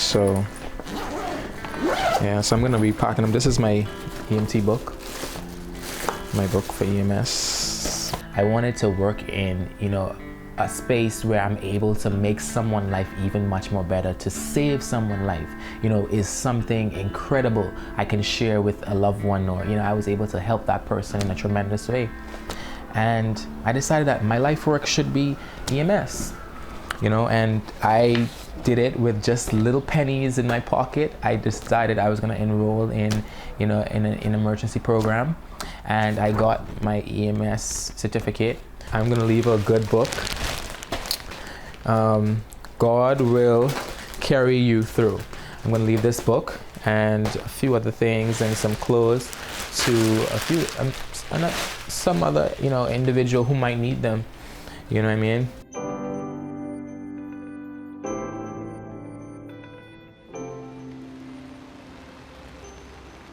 So yeah, so I'm gonna be packing them. This is my EMT book, my book for EMS. I wanted to work in, a space where I'm able to make someone's life even much more better, to save someone's life, is something incredible I can share with a loved one, or, I was able to help that person in a tremendous way. And I decided that my life work should be EMS, and I did it with just little pennies in my pocket. I decided I was gonna enroll in an emergency program, and I got my EMS certificate. I'm gonna leave a good book. God will carry you through. I'm gonna leave this book and a few other things and some clothes to some other individual who might need them. You know what I mean?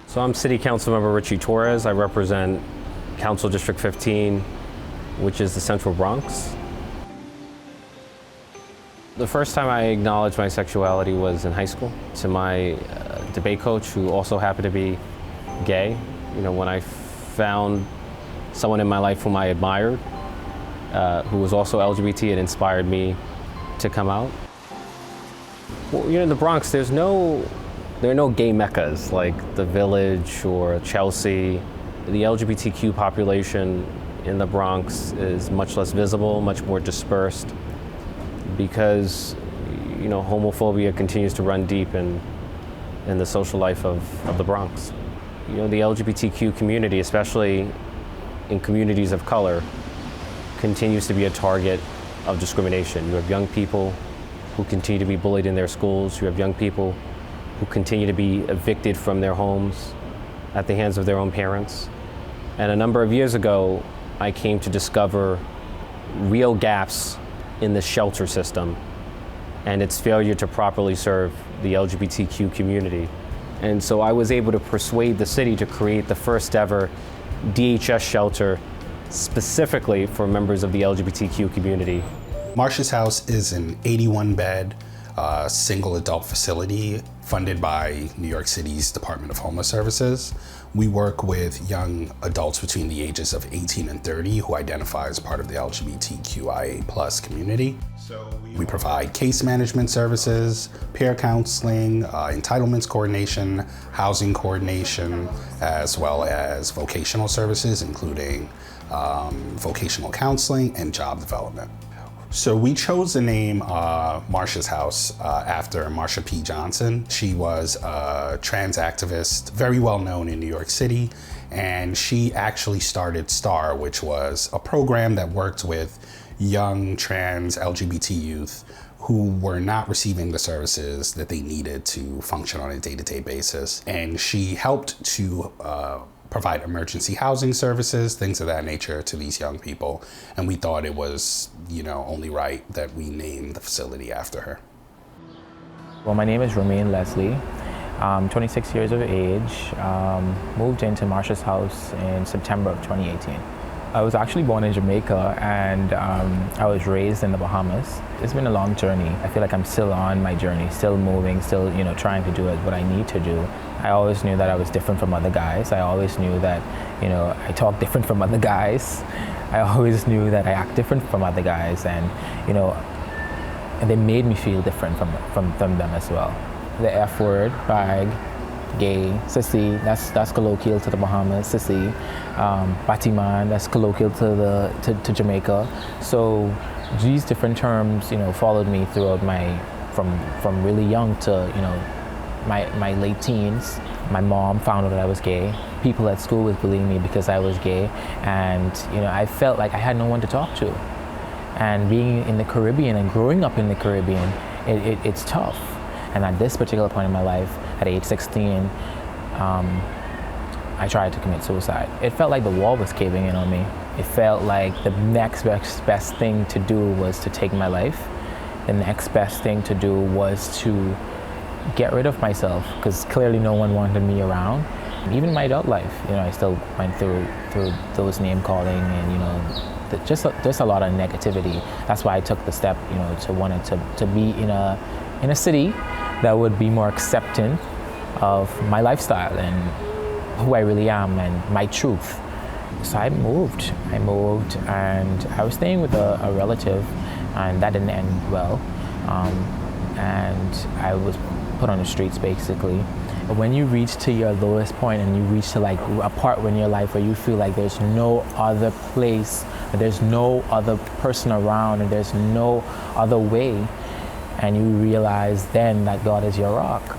So I'm City Council Member Richie Torres. I represent Council District 15, which is the Central Bronx. The first time I acknowledged my sexuality was in high school to my debate coach, who also happened to be gay. When I found someone in my life whom I admired, who was also LGBT, it inspired me to come out. Well, in the Bronx, there are no gay meccas like the Village or Chelsea. The LGBTQ population in the Bronx is much less visible, much more dispersed, because homophobia continues to run deep in the social life of the Bronx. The LGBTQ community, especially in communities of color, continues to be a target of discrimination. You have young people who continue to be bullied in their schools. You have young people who continue to be evicted from their homes at the hands of their own parents. And a number of years ago, I came to discover real gaps in the shelter system and its failure to properly serve the LGBTQ community. And so I was able to persuade the city to create the first ever DHS shelter specifically for members of the LGBTQ community. Marcia's House is an 81-bed single adult facility funded by New York City's Department of Homeless Services. We work with young adults between the ages of 18 and 30 who identify as part of the LGBTQIA+ community. We provide case management services, peer counseling, entitlements coordination, housing coordination, as well as vocational services, including vocational counseling and job development. So we chose the name Marcia's House after Marsha P. Johnson. She was a trans activist, very well known in New York City, and she actually started STAR, which was a program that worked with young trans LGBT youth who were not receiving the services that they needed to function on a day-to-day basis. And she helped to provide emergency housing services, things of that nature to these young people. And we thought it was, only right that we name the facility after her. Well, my name is Romain Leslie. I'm 26 years of age. Moved into Marcia's House in September of 2018. I was actually born in Jamaica, and I was raised in the Bahamas. It's been a long journey. I feel like I'm still on my journey, still moving, still trying to do what I need to do. I always knew that I was different from other guys. I always knew that I talk different from other guys. I always knew that I act different from other guys, and and they made me feel different from them as well. The F word, bag, gay, sissy, that's colloquial to the Bahamas. Sissy, batiman, that's colloquial to Jamaica. So these different terms, followed me throughout from really young to my late teens. My mom found out that I was gay. People at school was bullying me because I was gay, and I felt like I had no one to talk to. And being in the Caribbean and growing up in the Caribbean, it's tough. And at this particular point in my life, at age 16, I tried to commit suicide. It felt like the wall was caving in on me. It felt like the next best thing to do was to take my life. The next best thing to do was to get rid of myself, because clearly no one wanted me around. Even my adult life, I still went through those name calling and just a lot of negativity. That's why I took the step, to wanted to be in a city that would be more accepting of my lifestyle and who I really am and my truth. So I moved and I was staying with a relative, and that didn't end well. And I was put on the streets basically. When you reach to your lowest point and you reach to like a part in your life where you feel like there's no other place, there's no other person around, and there's no other way, and you realize then that God is your rock.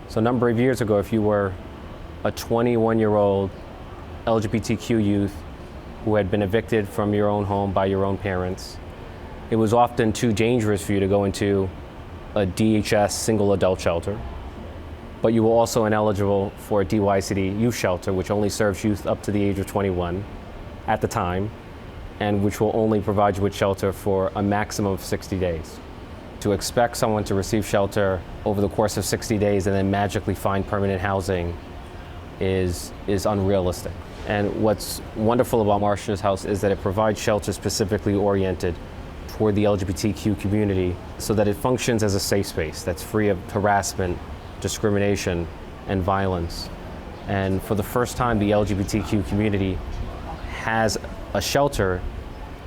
So a number of years ago, if you were a 21-year-old LGBTQ youth who had been evicted from your own home by your own parents, it was often too dangerous for you to go into a DHS single adult shelter. But you were also ineligible for a DYCD youth shelter, which only serves youth up to the age of 21 at the time, and which will only provide you with shelter for a maximum of 60 days. To expect someone to receive shelter over the course of 60 days and then magically find permanent housing is unrealistic. And what's wonderful about Marsha's House is that it provides shelter specifically oriented toward the LGBTQ community so that it functions as a safe space that's free of harassment, discrimination, and violence. And for the first time, the LGBTQ community has a shelter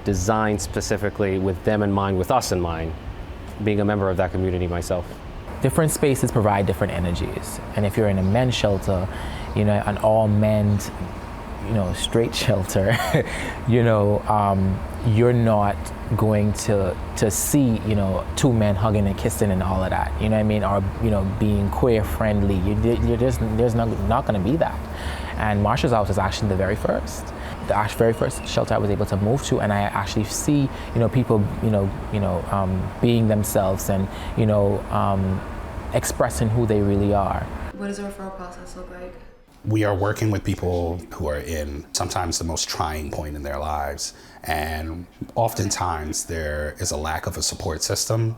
designed specifically with them in mind, with us in mind, being a member of that community myself. Different spaces provide different energies. And if you're in a men's shelter, an all men's, straight shelter, you're not going to see, two men hugging and kissing and all of that, you know what I mean? Or, being queer friendly. There's not going to be that. And Marsha's House is actually the very first shelter I was able to move to, and I actually see, people, being themselves and, expressing who they really are. What does the referral process look like? We are working with people who are in sometimes the most trying point in their lives, and oftentimes there is a lack of a support system,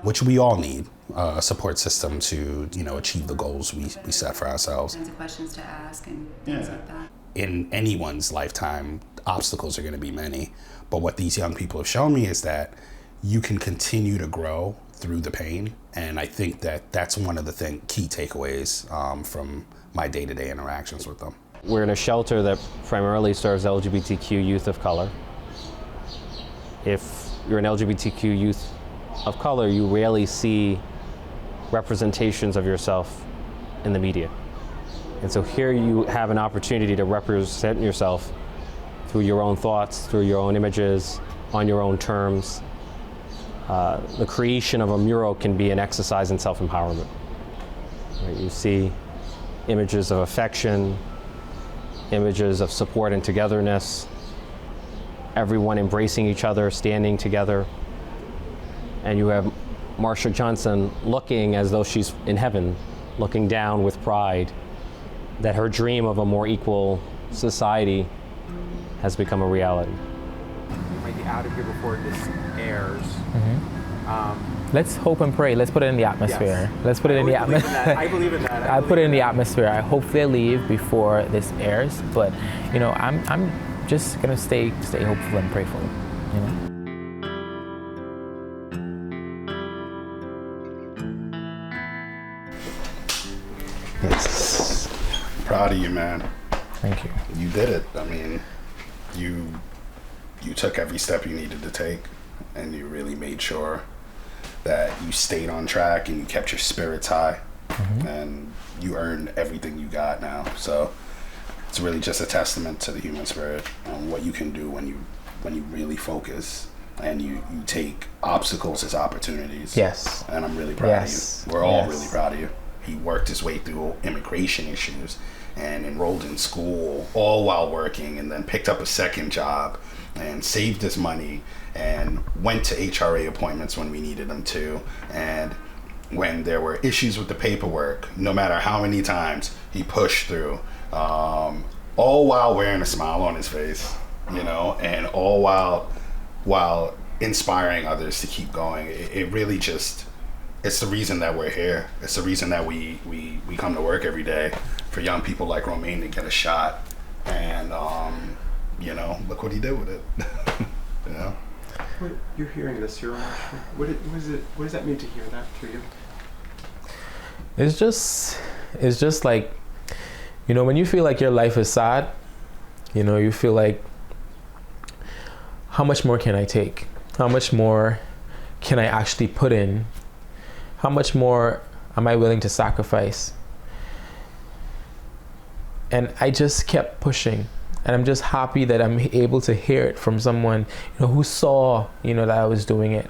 which we all need, a support system to achieve the goals we set for ourselves. Kinds of questions to ask and things like that. In anyone's lifetime, obstacles are going to be many, but what these young people have shown me is that you can continue to grow through the pain, and I think that that's one of the key takeaways from my day-to-day interactions with them. We're in a shelter that primarily serves LGBTQ youth of color. If you're an LGBTQ youth of color, you rarely see representations of yourself in the media. And so here you have an opportunity to represent yourself through your own thoughts, through your own images, on your own terms. The creation of a mural can be an exercise in self-empowerment. Right? You see images of affection, images of support and togetherness, everyone embracing each other, standing together. And you have Marsha Johnson looking as though she's in heaven, looking down with pride that her dream of a more equal society has become a reality. We might be out of here before this airs. Let's hope and pray. Let's put it in the atmosphere. Yes. Let's put it in the atmosphere. I believe in that. I put it in the atmosphere. I hope they leave before this airs, but I'm just gonna stay hopeful and prayerful. Yes. Proud of you, man. Thank you. You did it. I mean, you took every step you needed to take, and you really made sure that you stayed on track and you kept your spirits high, and you earned everything you got now. So it's really just a testament to the human spirit and what you can do when you really focus and you take obstacles as opportunities. Yes. And I'm really proud of you. We're all really proud of you. He worked his way through immigration issues and enrolled in school all while working, and then picked up a second job and saved his money and went to HRA appointments when we needed him to. And when there were issues with the paperwork, no matter how many times he pushed through, all while wearing a smile on his face, and all while inspiring others to keep going. It really just, it's the reason that we're here. It's the reason that we come to work every day, for young people like Romain to get a shot. And look what he did with it. You're hearing this, you're what does that mean to hear that to you? It's just like, you know, when you feel like your life is sad, you know, you feel like, how much more can I take? How much more can I actually put in? How much more am I willing to sacrifice? And I just kept pushing. And I'm just happy that I'm able to hear it from someone, you know, who saw, you know, that I was doing it.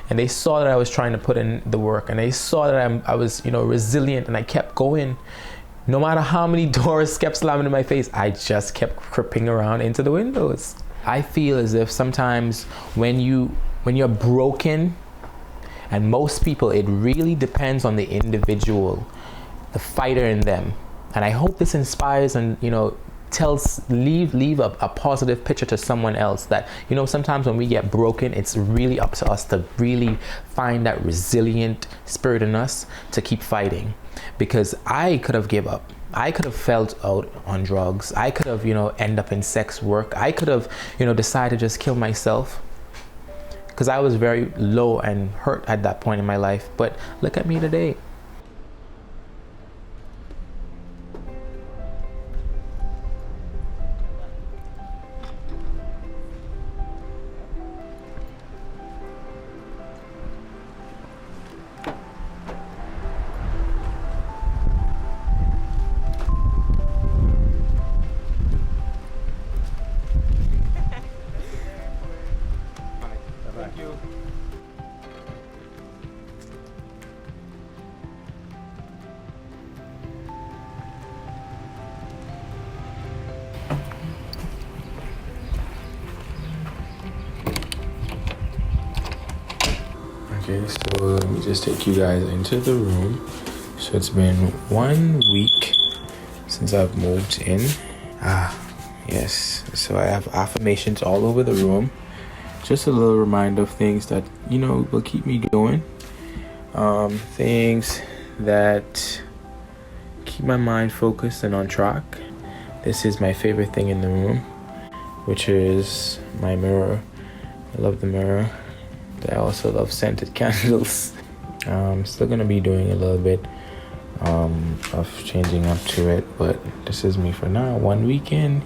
And they saw that I was trying to put in the work, and they saw that I was, you know, resilient, and I kept going. No matter how many doors kept slamming in my face, I just kept creeping around into the windows. I feel as if sometimes when you're broken, and most people, it really depends on the individual, the fighter in them. And I hope this inspires and, you know, leave a positive picture to someone else, that, you know, sometimes when we get broken, it's really up to us to really find that resilient spirit in us to keep fighting. Because I could have given up. I could have felt out on drugs. I could have, you know, end up in sex work. I could have, you know, decided to just kill myself, because I was very low and hurt at that point in my life. But look at me today. Thank you. Okay, so let me just take you guys into the room. So it's been 1 week since I've moved in. Yes, so I have affirmations all over the room. Just a little reminder of things that, you know, will keep me going. Things that keep my mind focused and on track. This is my favorite thing in the room, which is my mirror. I love the mirror. I also love scented candles. Still gonna be doing a little bit of changing up to it, but this is me for now. 1 weekend.